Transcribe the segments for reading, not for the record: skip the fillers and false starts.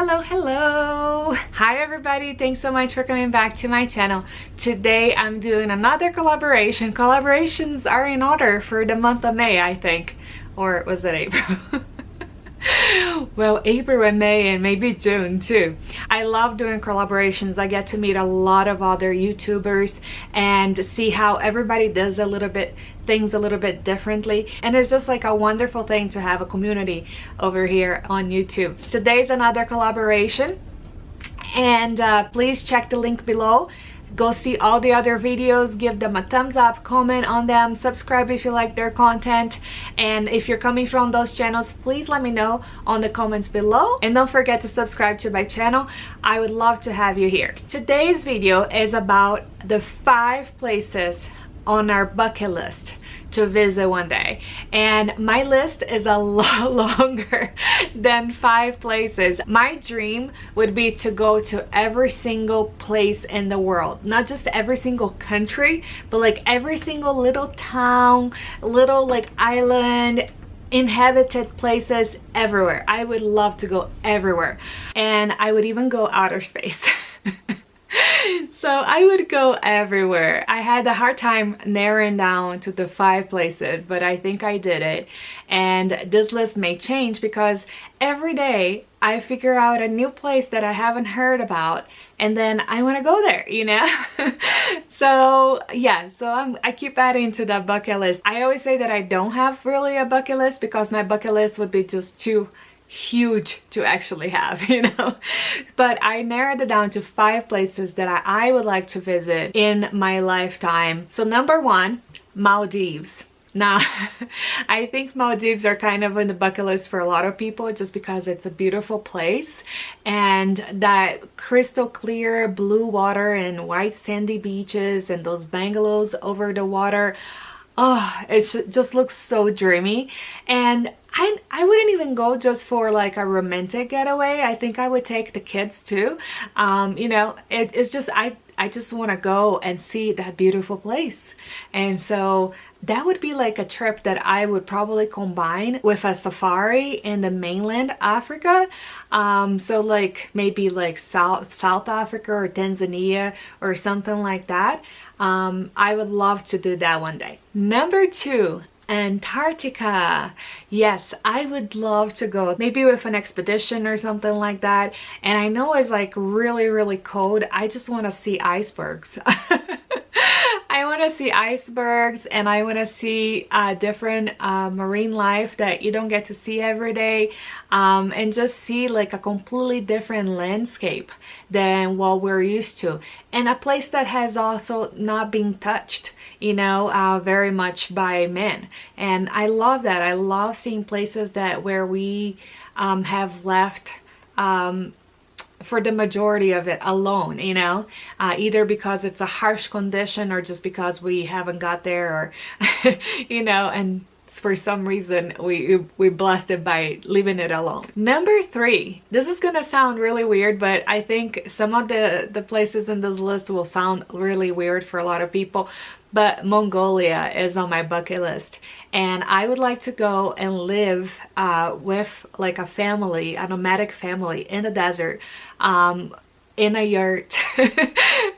Hello. Hi everybody, thanks so much for coming back to my channel. Today I'm doing another collaboration. Collaborations are in order for the month of May, I think. Or was it April? Well, April and May and maybe June too. I love doing collaborations. I get to meet a lot of other YouTubers and see how everybody does things a little bit differently, and it's just like a wonderful thing to have a community over here on YouTube. Today's another collaboration, and please check the link below. Go see all the other videos, give them a thumbs up, comment on them, subscribe if you like their content, and if you're coming from those channels, please let me know on the comments below, and don't forget to subscribe to my channel. I would love to have you here. Today's video is about the 5 places on our bucket list to visit one day, and my list is a lot longer than 5 places. My dream would be to go to every single place in the world, not just every single country, but like every single little town, little like island, inhabited places everywhere. I would love to go everywhere, and I would even go outer space. So I would go everywhere. I had a hard time narrowing down to the 5 places, but I think I did it. And this list may change because every day I figure out a new place that I haven't heard about, and then I want to go there, you know? So yeah, I keep adding to that bucket list. I always say that I don't have really a bucket list because my bucket list would be just too huge to actually have, you know. But I narrowed it down to 5 places that I would like to visit in my lifetime. So number 1, Maldives. Now, I think Maldives are kind of in the bucket list for a lot of people just because it's a beautiful place, and that crystal clear blue water and white sandy beaches and those bungalows over the water. Oh, it just looks so dreamy. And I wouldn't even go just for like a romantic getaway. I think I would take the kids too. You know, it's just I just want to go and see that beautiful place. And so that would be like a trip that I would probably combine with a safari in the mainland Africa. So like maybe like South Africa or Tanzania or something like that. I would love to do that one day. Number 2, Antarctica. Yes, I would love to go, maybe with an expedition or something like that. And I know it's like really cold. I just want to see icebergs. I want to see icebergs, and I want to see different marine life that you don't get to see every day, and just see like a completely different landscape than what we're used to, and a place that has also not been touched, you know, very much by men. And I love that. I love seeing places that where we have left for the majority of it alone, you know, either because it's a harsh condition or just because we haven't got there, or you know, and for some reason we blessed it by leaving it alone. Number 3, this is gonna sound really weird, but I think some of the places in this list will sound really weird for a lot of people, but Mongolia is on my bucket list, and I would like to go and live with like a family, a nomadic family in the desert, in a yurt,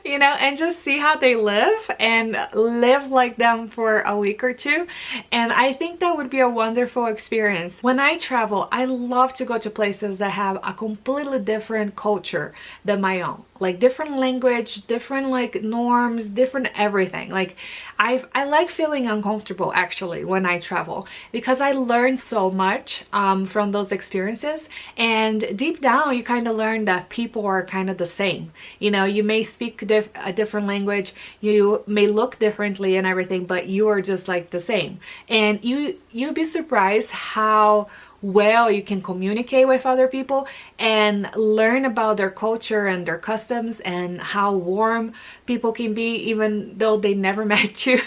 you know, and just see how they live and live like them for a week or 2. And I think that would be a wonderful experience. When I travel, I love to go to places that have a completely different culture than my own, like different language, different like norms, different everything. Like I like feeling uncomfortable actually when I travel, because I learn so much from those experiences, and deep down you kind of learn that people are kind of the same. You know, you may speak a different language, you may look differently and everything, but you are just like the same. And you'd be surprised how well you can communicate with other people and learn about their culture and their customs and how warm people can be even though they never met you.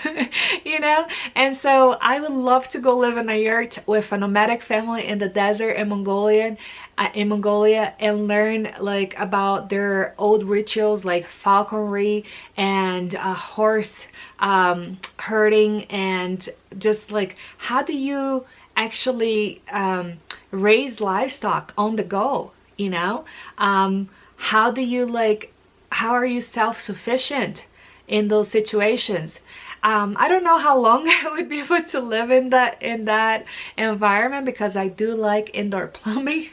You know. And so I would love to go live in a yurt with a nomadic family in the desert in Mongolia and learn like about their old rituals like falconry and horse herding, and just like how do you actually raise livestock on the go, you know? How do you how are you self-sufficient in those situations? I don't know how long I would be able to live in that environment, because I do like indoor plumbing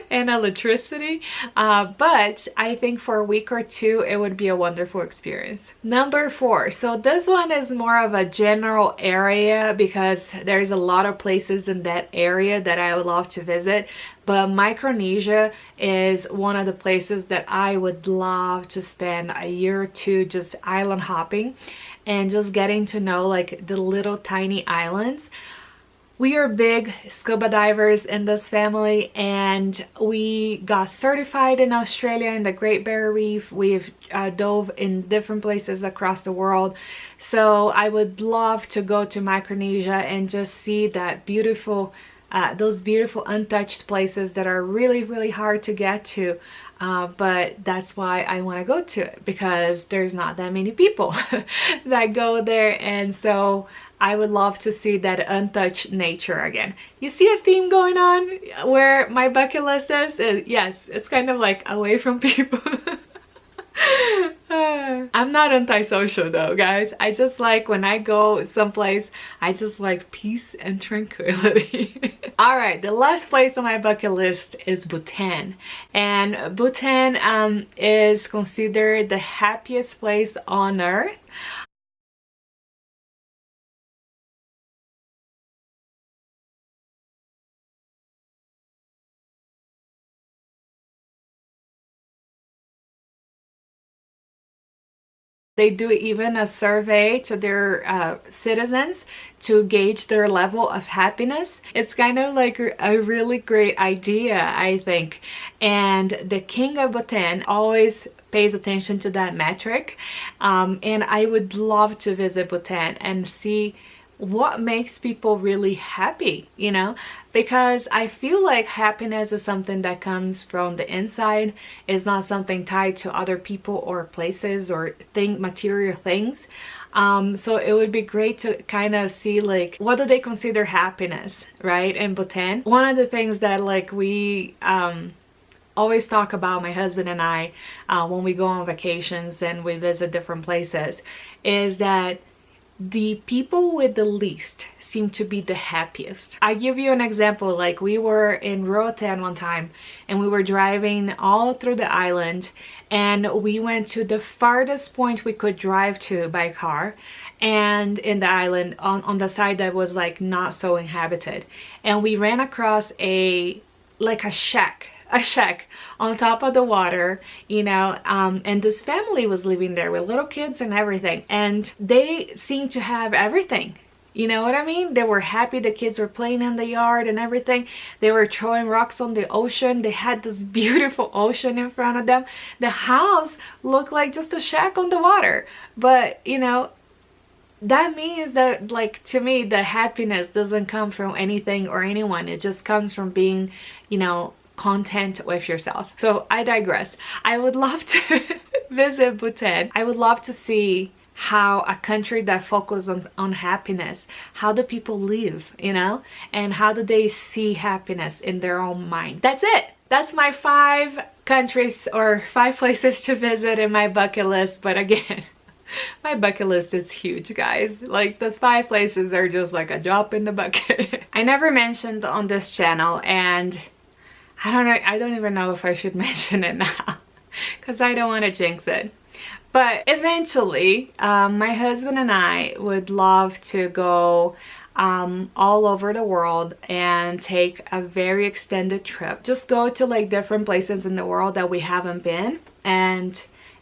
and electricity, but I think for a week or two it would be a wonderful experience. Number 4, so this one is more of a general area because there's a lot of places in that area that I would love to visit, but Micronesia is one of the places that I would love to spend a year or two just island hopping and just getting to know like the little tiny islands. We are big scuba divers in this family, and we got certified in Australia in the Great Barrier Reef. We've dove in different places across the world. So I would love to go to Micronesia and just see that beautiful, those beautiful untouched places that are really, really hard to get to. But that's why I want to go to it, because there's not that many people that go there, and so I would love to see that untouched nature again. You see a theme going on where my bucket list is? Yes, it's kind of like away from people. I'm not antisocial though, guys. I just like, when I go someplace, I just like peace and tranquility. Alright, the last place on my bucket list is Bhutan. And Bhutan is considered the happiest place on earth. They do even a survey to their citizens to gauge their level of happiness. It's kind of like a really great idea, I think. And the king of Bhutan always pays attention to that metric. And I would love to visit Bhutan and see what makes people really happy, you know, because I feel like happiness is something that comes from the inside. It's not something tied to other people or places or material things. So it would be great to kind of see like, what do they consider happiness, right, in Bhutan. One of the things that like we always talk about, my husband and I, when we go on vacations and we visit different places, is that the people with the least seem to be the happiest. I give you an example. Like, we were in Roatan one time and we were driving all through the island, and we went to the farthest point we could drive to by car, and in the island on the side that was like not so inhabited, and we ran across a shack on top of the water, you know, and this family was living there with little kids and everything, and they seemed to have everything. You know what I mean? They were happy. The kids were playing in the yard and everything. They were throwing rocks on the ocean. They had this beautiful ocean in front of them. The house looked like just a shack on the water. But, you know, that means that, like, to me, the happiness doesn't come from anything or anyone. It just comes from being, you know, content with yourself. So I digress. I would love to visit Bhutan. I would love to see how a country that focuses on happiness, how do people live, you know, and how do they see happiness in their own mind. That's it. That's my 5 countries or 5 places to visit in my bucket list. But again, my bucket list is huge, guys. Like, those 5 places are just like a drop in the bucket. I never mentioned on this channel, and I don't know, I don't even know if I should mention it now because I don't want to jinx it. But eventually, my husband and I would love to go all over the world and take a very extended trip. Just go to like different places in the world that we haven't been, and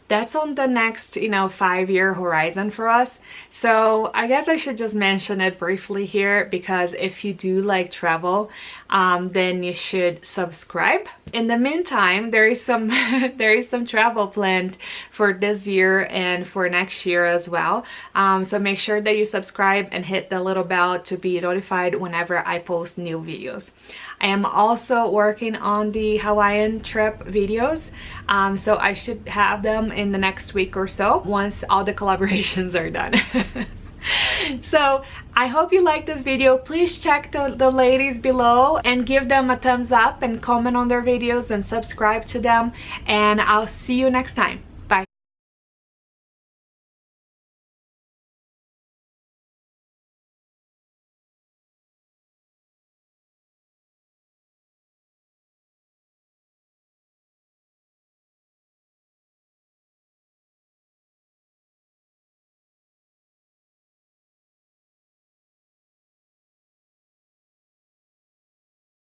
that's on the next, you know, 5-year horizon for us. So I guess I should just mention it briefly here, because if you do like travel, then you should subscribe. In the meantime, there is some travel planned for this year and for next year as well. So make sure that you subscribe and hit the little bell to be notified whenever I post new videos. I am also working on the Hawaiian trip videos, so I should have them in the next week or so once all the collaborations are done. So I hope you liked this video. Please check the ladies below and give them a thumbs up and comment on their videos and subscribe to them. And I'll see you next time.